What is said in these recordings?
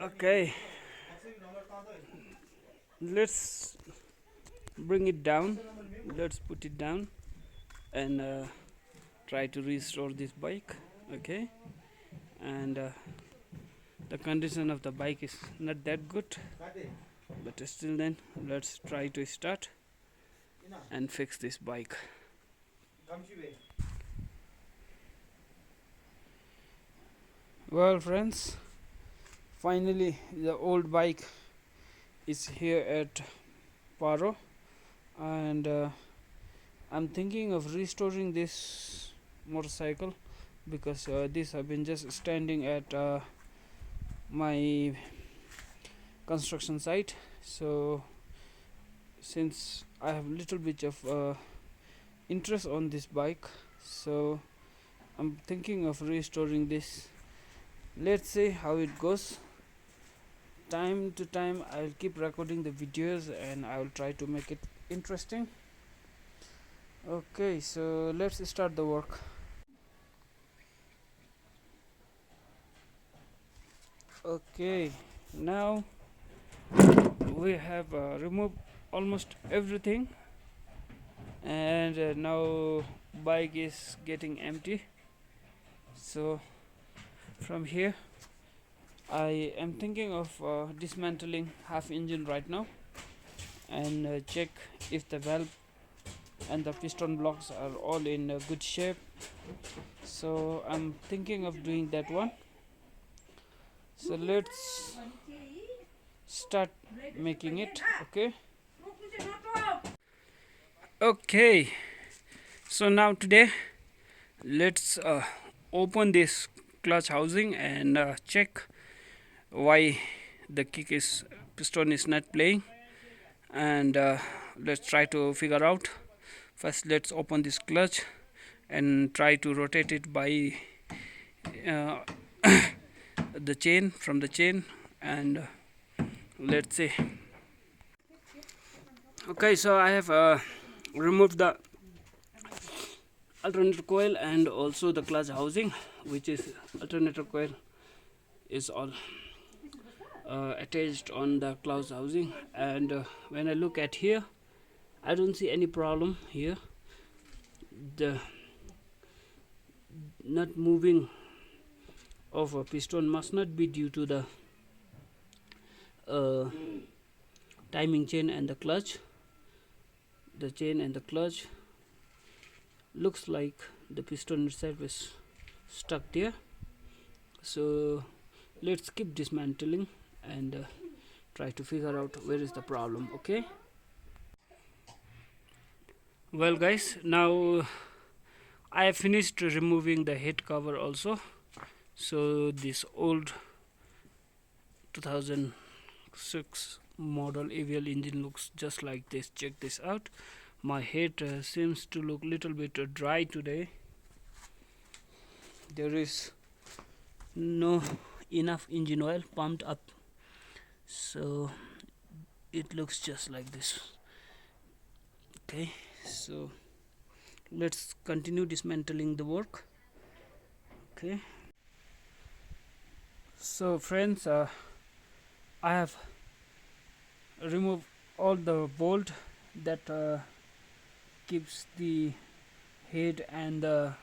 Okay, let's bring it down. Let's put it down and try to restore this bike. Okay, and the condition of the bike is not that good, but still then let's try to start and fix this bike. Well, friends, finally the old bike is here at Paro, and I'm thinking of restoring this motorcycle because this have been just standing at my construction site. So since I have little bit of interest on this bike, so I'm thinking of restoring this. Let's see how it goes. Time to time I'll keep recording the videos and I will try to make it interesting. Okay, so let's start the work. Okay, now we have removed almost everything, and now bike is getting empty. So from here I am thinking of dismantling half engine right now and check if the valve and the piston blocks are all in good shape. So I'm thinking of doing that one. So let's start making it. Okay, so now today let's open this clutch housing and check why the piston is not playing, and let's try to figure out. First let's open this clutch and try to rotate it by uh, the chain, and let's see. Okay, so I have removed the alternator coil and also the clutch housing, which is alternator coil is all attached on the clutch housing, and when I look at here I don't see any problem here. The not moving of a piston must not be due to the timing chain and the clutch. The chain and the clutch looks like the piston itself is stuck there. So let's keep dismantling and try to figure out where is the problem. Okay, well guys, now I have finished removing the head cover also. So this old 2006 model AVL engine looks just like this. Check this out. My head seems to look little bit dry today. There is no enough engine oil pumped up, so it looks just like this. Okay, so let's continue dismantling the work. Okay, so friends, I have removed all the bolt that keeps the head and the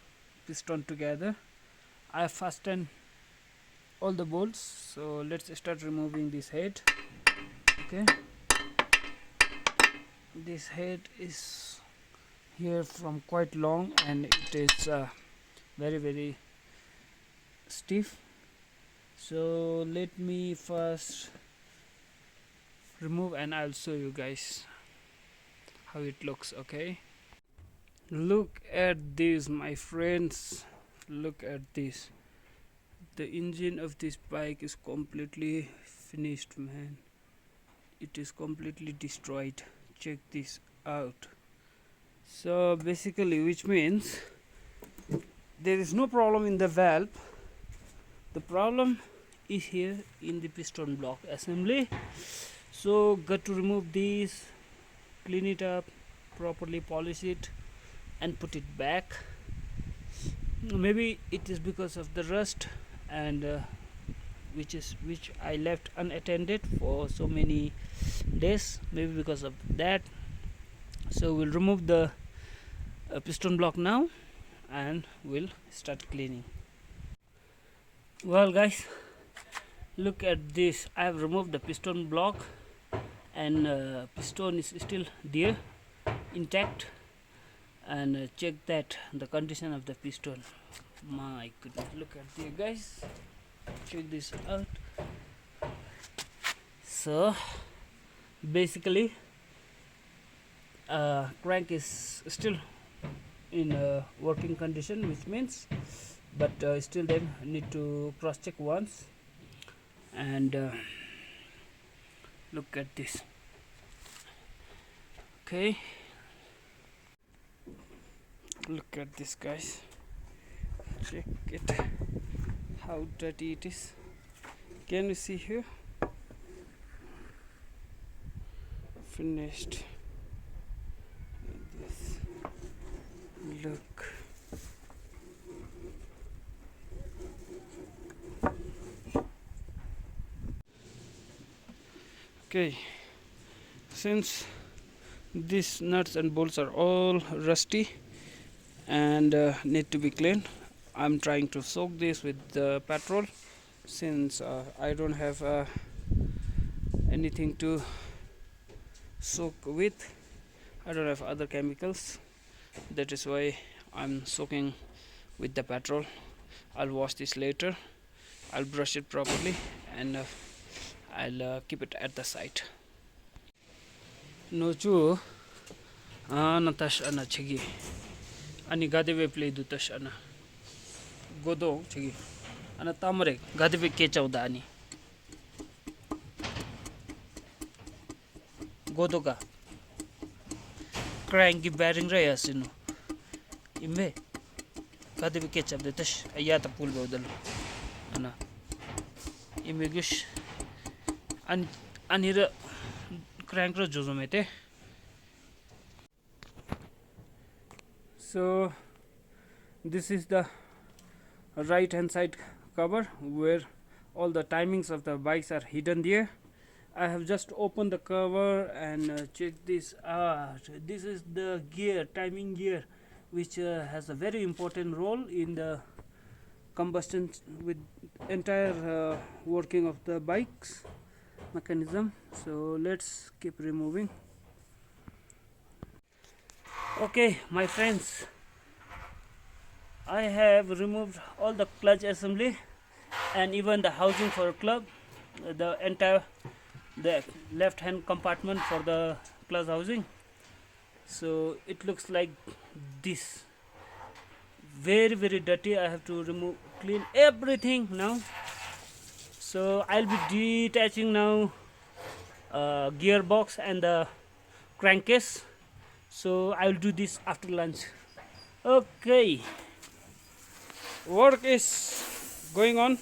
piston together. I have fastened all the bolts, so let's start removing this head. Okay, this head is here from quite long and it is very stiff. So let me first remove and I'll show you guys how it looks. Okay, look at this, my friends, look at this. The engine of this bike is completely finished, man. It is completely destroyed. Check this out. So basically, which means there is no problem in the valve. The problem is here in the piston block assembly. So got to remove these, clean it up, properly polish it and put it back. Maybe it is because of the rust and which I left unattended for so many days, maybe because of that. So we'll remove the piston block now and we'll start cleaning. Well guys, look at this. I have removed the piston block and piston is still there intact, and check that the condition of the piston. My goodness, look at there guys, check this out. So basically crank is still in working condition, which means, but still then need to cross check once. And look at this. Okay, look at this guys, check it how dirty it is. Can you see here? Finished. This, look. Okay, since these nuts and bolts are all rusty and need to be cleaned, I'm trying to soak this with petrol, since I don't have anything to soak with. I don't have other chemicals, that is why I'm soaking with the petrol. I'll wash this later, I'll brush it properly, and I'll keep it at the site. No chu natash ana chigi ani gadeve play du tash ana godo chigi ana tamare gadeve ke chauda ani godo ka crank ki bearing ra yasinu imbe gadeve ke chabde tash ayata pul bodal ana imbe gush anira crank ro jozomete. So this is the right hand side cover where all the timings of the bikes are hidden there. I have just opened the cover and checked this out. This is the gear, timing gear, which has a very important role in the combustion with entire working of the bike's mechanism. So let's keep removing. Okay my friends, I have removed all the clutch assembly and even the housing for club, the entire the left hand compartment for the clutch housing. So it looks like this, very dirty. I have to clean everything now. So I'll be detaching now gearbox and the crankcase. So I will do this after lunch. Okay, work is going on.